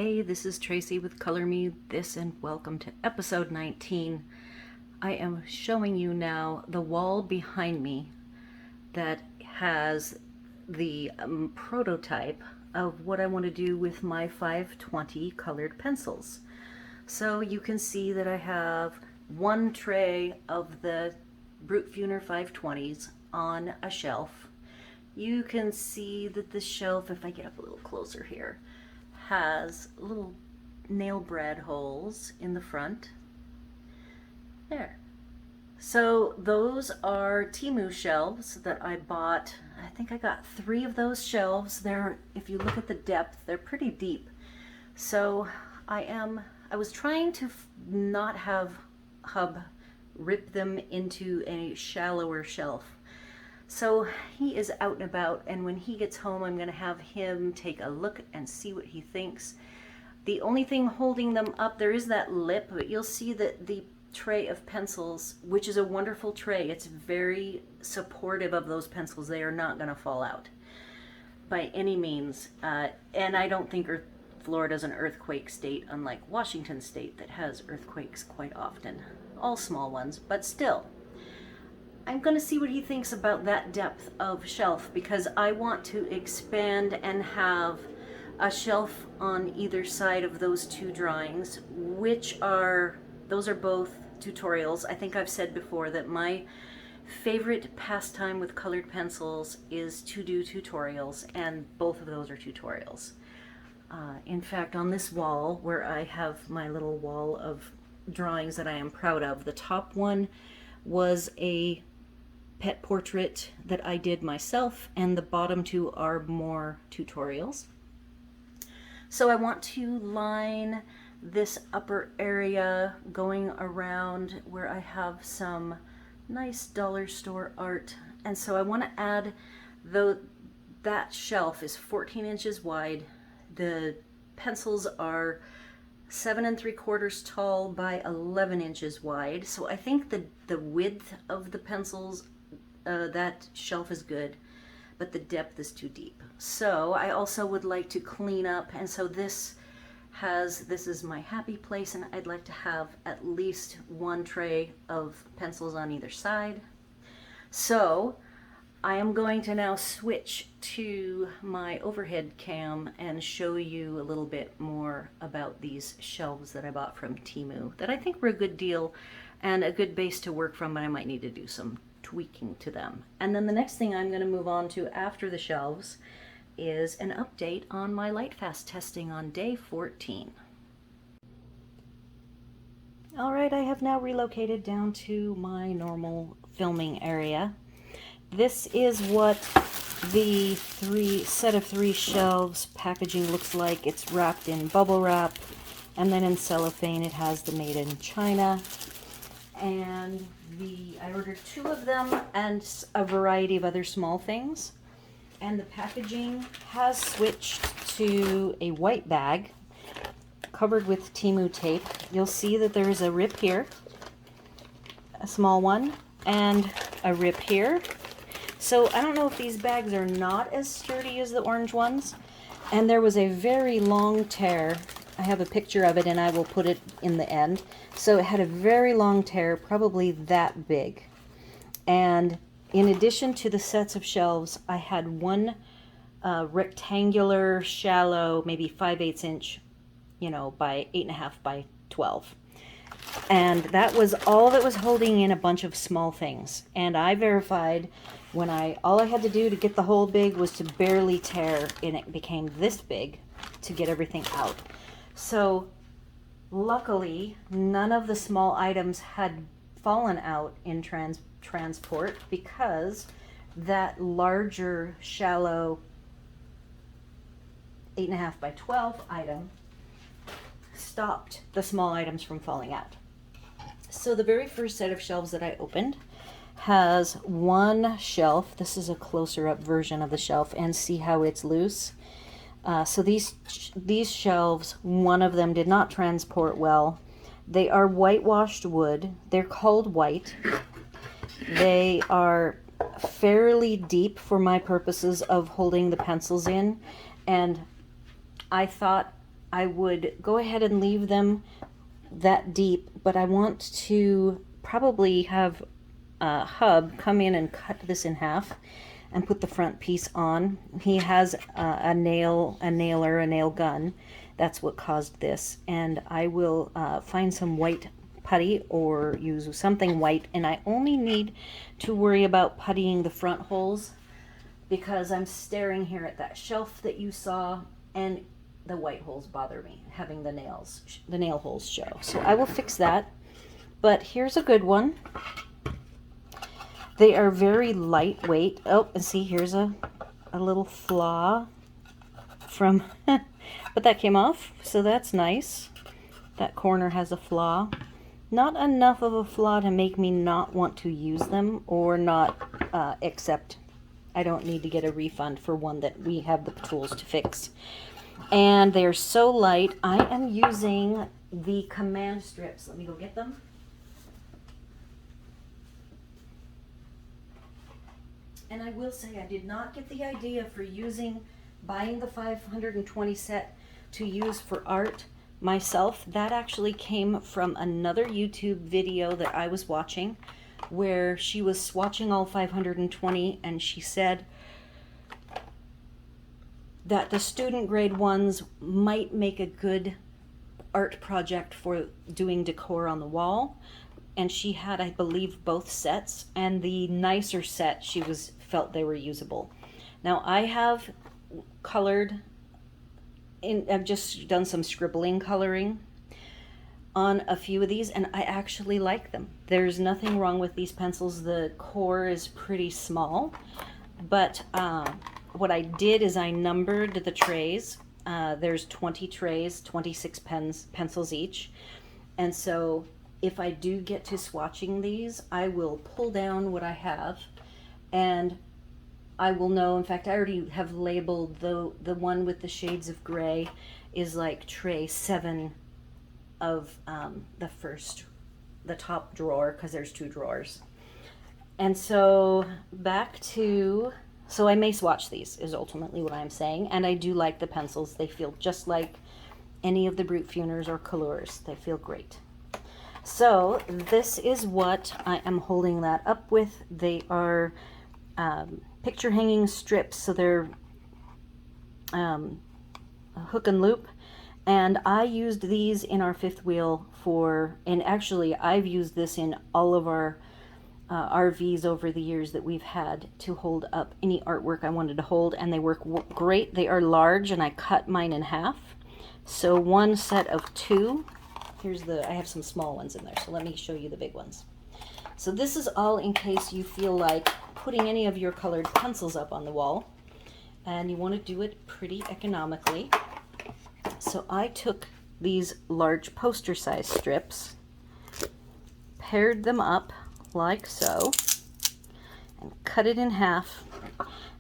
Hey, this is Tracy with Color Me This, and welcome to episode 19. I am showing you now the wall behind me that has the prototype of what I want to do with my 520 colored pencils. So you can see that I have one tray of the Brutfuner 520s on a shelf. You can see that the shelf, if I get up a little closer here, has little nail brad holes in the front. There. So those are Temu shelves that I bought. I think I got 3 of those shelves. If you look at the depth, they're pretty deep. So I was trying to not have Hub rip them into a shallower shelf. So he is out and about, and when he gets home, I'm going to have him take a look and see what he thinks. The only thing holding them up, there is that lip, but you'll see that the tray of pencils, which is a wonderful tray, it's very supportive of those pencils. They are not going to fall out by any means. And I don't think Florida's an earthquake state, unlike Washington State that has earthquakes quite often. All small ones, but still. I'm going to see what he thinks about that depth of shelf, because I want to expand and have a shelf on either side of those 2 drawings, those are both tutorials. I think I've said before that my favorite pastime with colored pencils is to do tutorials, and both of those are tutorials. In fact, on this wall, where I have my little wall of drawings that I am proud of, the top one was a pet portrait that I did myself, and the bottom 2 are more tutorials. So I want to line this upper area going around where I have some nice dollar store art, and so I want to add, that shelf is 14 inches wide. The pencils are 7 3/4 tall by 11 inches wide, so I think the width of the pencils, that shelf is good, but the depth is too deep. So I also would like to clean up, and so this is my happy place, and I'd like to have at least 1 tray of pencils on either side. So I am going to now switch to my overhead cam and show you a little bit more about these shelves that I bought from Temu that I think were a good deal and a good base to work from, but I might need to do some tweaking to them. And then the next thing I'm going to move on to after the shelves is an update on my Lightfast testing on day 14. Alright, I have now relocated down to my normal filming area. This is what the set of 3 shelves packaging looks like. It's wrapped in bubble wrap, and then in cellophane it has the Made in China. And I ordered 2 of them and a variety of other small things. And the packaging has switched to a white bag covered with Temu tape. You'll see that there is a rip here, a small one, and a rip here. So I don't know if these bags are not as sturdy as the orange ones. And there was a very long tear. I have a picture of it, and I will put it in the end. So it had a very long tear, probably that big. And in addition to the sets of shelves, I had one rectangular, shallow, maybe 5/8 inch, by 8.5 by 12. And that was all that was holding in a bunch of small things. And I verified all I had to do to get the whole big was to barely tear, and it became this big to get everything out. So luckily, none of the small items had fallen out in transport, because that larger, shallow 8.5 by 12 item stopped the small items from falling out. So the very first set of shelves that I opened has one shelf. This is a closer up version of the shelf, and see how it's loose. So these shelves, one of them did not transport well. They are whitewashed wood. They're called white. They are fairly deep for my purposes of holding the pencils in, and I thought I would go ahead and leave them that deep, but I want to probably have a hub come in and cut this in half and put the front piece on. He has a nail gun. That's what caused this. And I will find some white putty or use something white, and I only need to worry about puttying the front holes because I'm staring here at that shelf that you saw, and the white holes bother me, having the nail holes show. So I will fix that. But here's a good one. They are very lightweight. Oh, and see, here's a little flaw from, but that came off, so that's nice. That corner has a flaw. Not enough of a flaw to make me not want to use them or not accept. I don't need to get a refund for one that we have the tools to fix. And they're so light. I am using the command strips. Let me go get them. And I will say I did not get the idea for buying the 520 set to use for art myself. That actually came from another YouTube video that I was watching where she was swatching all 520, and she said that the student grade ones might make a good art project for doing decor on the wall. And she had, I believe, both sets, and the nicer set felt they were usable. Now I have colored I've just done some scribbling coloring on a few of these, and I actually like them. There's nothing wrong with these pencils. The core is pretty small, but what I did is I numbered the trays. There's 20 trays, 26 pencils each, and so if I do get to swatching these, I will pull down what I have, and I will know. In fact, I already have labeled the one with the shades of gray is like tray 7 of the top drawer, because there's 2 drawers. And so so I may swatch these is ultimately what I'm saying. And I do like the pencils. They feel just like any of the Brutfuners or Colors. They feel great. So this is what I am holding that up with. They are picture hanging strips, so they're a hook and loop, and I used these in our fifth wheel and actually I've used this in all of our RVs over the years that we've had to hold up any artwork I wanted to hold, and they work great. They are large, and I cut mine in half, so one set of 2. I have some small ones in there, so let me show you the big ones. So this is all in case you feel like putting any of your colored pencils up on the wall, and you want to do it pretty economically. So I took these large poster size strips, paired them up like so, and cut it in half.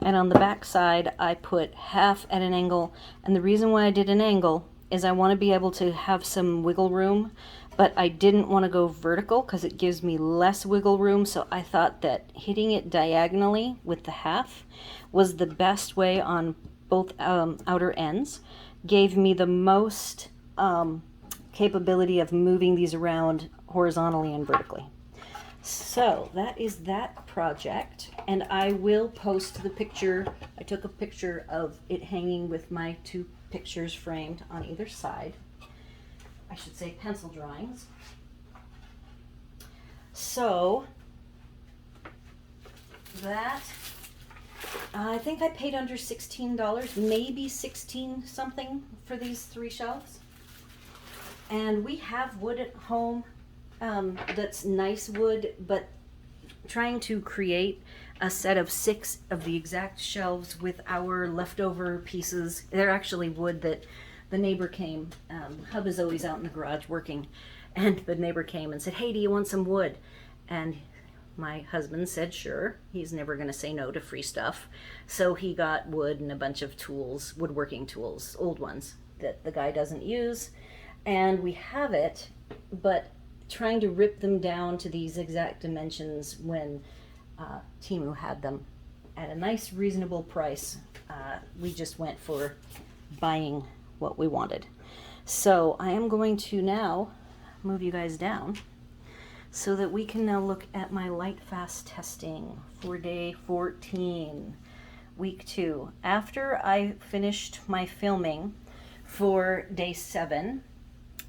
And on the back side I put half at an angle, and the reason why I did an angle is I want to be able to have some wiggle room, but I didn't want to go vertical because it gives me less wiggle room. So I thought that hitting it diagonally with the half was the best way on both outer ends. Gave me the most capability of moving these around horizontally and vertically. So that is that project, and I will post the picture. I took a picture of it hanging with my 2 pictures framed on either side. I should say pencil drawings. So that, I think I paid under $16, maybe 16 something for these 3 shelves. And we have wood at home that's nice wood, but trying to create a set of 6 of the exact shelves with our leftover pieces. They're actually wood that the neighbor came. Hub is always out in the garage working, and the neighbor came and said, "Hey, do you want some wood?" And my husband said sure. He's never going to say no to free stuff. So he got wood and a bunch of tools, woodworking tools, old ones that the guy doesn't use. And we have it, but trying to rip them down to these exact dimensions when Temu had them at a nice reasonable price, we just went for buying what we wanted. So I am going to now move you guys down so that we can now look at my Lightfast testing for day 14, week 2. After I finished my filming for day 7,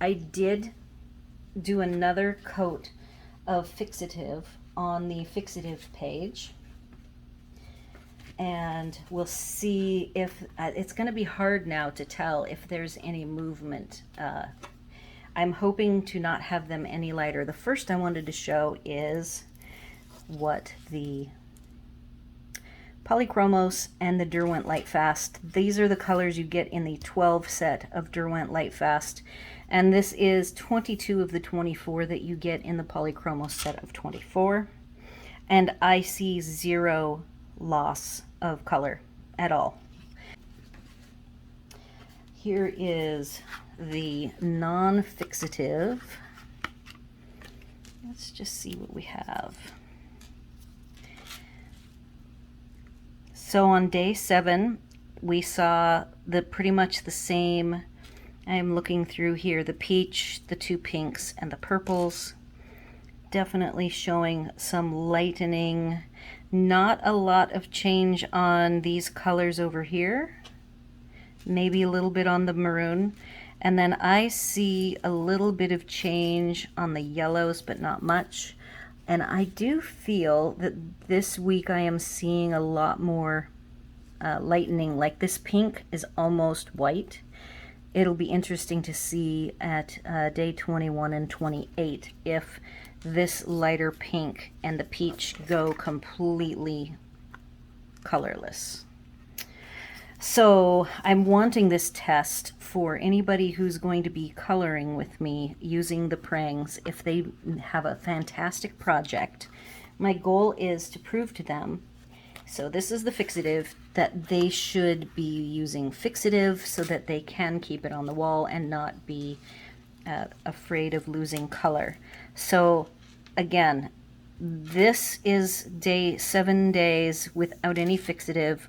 I did do another coat of fixative on the fixative page, and we'll see if it's going to be hard now to tell if there's any movement. I'm hoping to not have them any lighter. The first I wanted to show is what the Polychromos and the Derwent Lightfast. These are the colors you get in the 12 set of Derwent Lightfast, and this is 22 of the 24 that you get in the Polychromos set of 24. And I see zero loss of color at all. Here is the non-fixative. Let's just see what we have. So on day 7, we saw pretty much the same. I'm looking through here, the peach, the 2 pinks, and the purples. Definitely showing some lightening. Not a lot of change on these colors over here. Maybe a little bit on the maroon. And then I see a little bit of change on the yellows, but not much. And I do feel that this week I am seeing a lot more lightening. Like this pink is almost white. It'll be interesting to see at day 21 and 28 if this lighter pink and the peach go completely colorless. So I'm wanting this test for anybody who's going to be coloring with me using the Prangs. If they have a fantastic project, my goal is to prove to them, so this is the fixative, that they should be using fixative so that they can keep it on the wall and not be afraid of losing color. So again, this is 7 days without any fixative,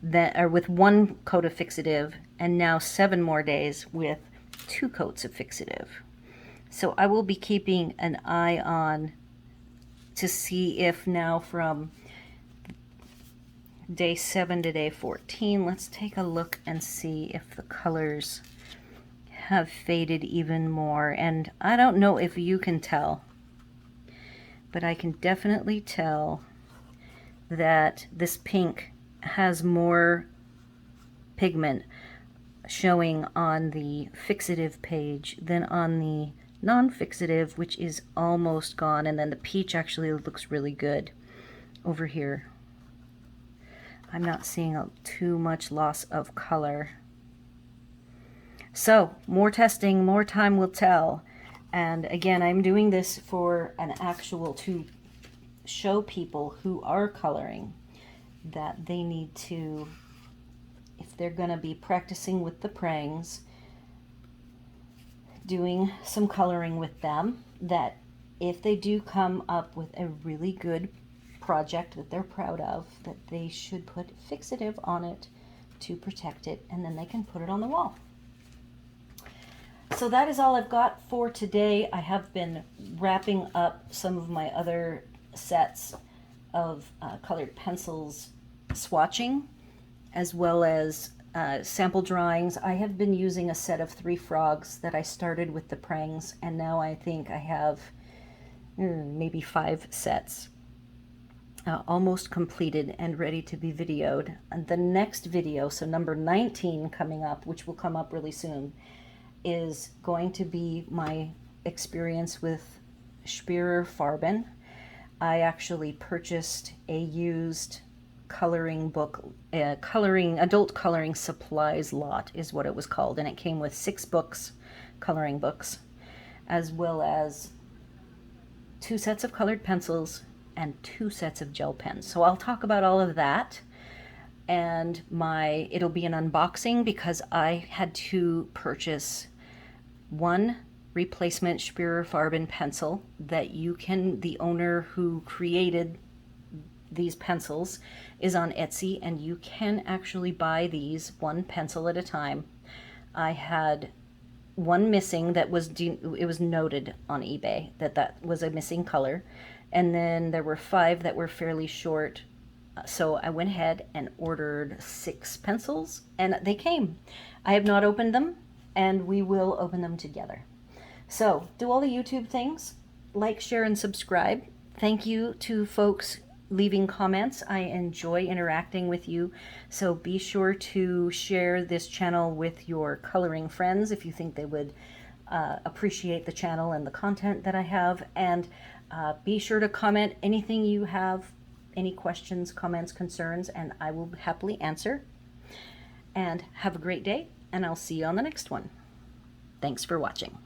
with 1 coat of fixative, and now 7 more days with 2 coats of fixative. So I will be keeping an eye on to see if now from day 7 to day 14, let's take a look and see if the colors have faded even more. And I don't know if you can tell, but I can definitely tell that this pink has more pigment showing on the fixative page than on the non-fixative, which is almost gone. And then the peach actually looks really good over here. I'm not seeing too much loss of color. So more testing, more time will tell. And again, I'm doing this for an actual to show people who are coloring that they need to, if they're going to be practicing with the Prangs, doing some coloring with them, that if they do come up with a really good project that they're proud of, that they should put fixative on it to protect it, and then they can put it on the wall. So that is all I've got for today. I have been wrapping up some of my other sets of colored pencils swatching, as well as sample drawings. I have been using a set of 3 frogs that I started with the Prangs, and now I think I have maybe 5 sets almost completed and ready to be videoed. And the next video, so number 19 coming up, which will come up really soon, is going to be my experience with Faber-Castell. I actually purchased a used coloring book, adult coloring supplies lot is what it was called, and it came with 6 books, coloring books, as well as 2 sets of colored pencils and 2 sets of gel pens. So I'll talk about all of that, and it'll be an unboxing because I had to purchase 1 replacement Faber-Castell pencil that the owner who created these pencils is on Etsy, and you can actually buy these 1 pencil at a time. I had one missing that was it was noted on eBay that that was a missing color, and then there were 5 that were fairly short. So I went ahead and ordered 6 pencils, and they came. I have not opened them, and we will open them together. So do all the YouTube things, like, share, and subscribe. Thank you to folks leaving comments. I enjoy interacting with you. So be sure to share this channel with your coloring friends if you think they would appreciate the channel and the content that I have. And be sure to comment anything you have, any questions, comments, concerns, and I will happily answer. And have a great day, and I'll see you on the next one. Thanks for watching.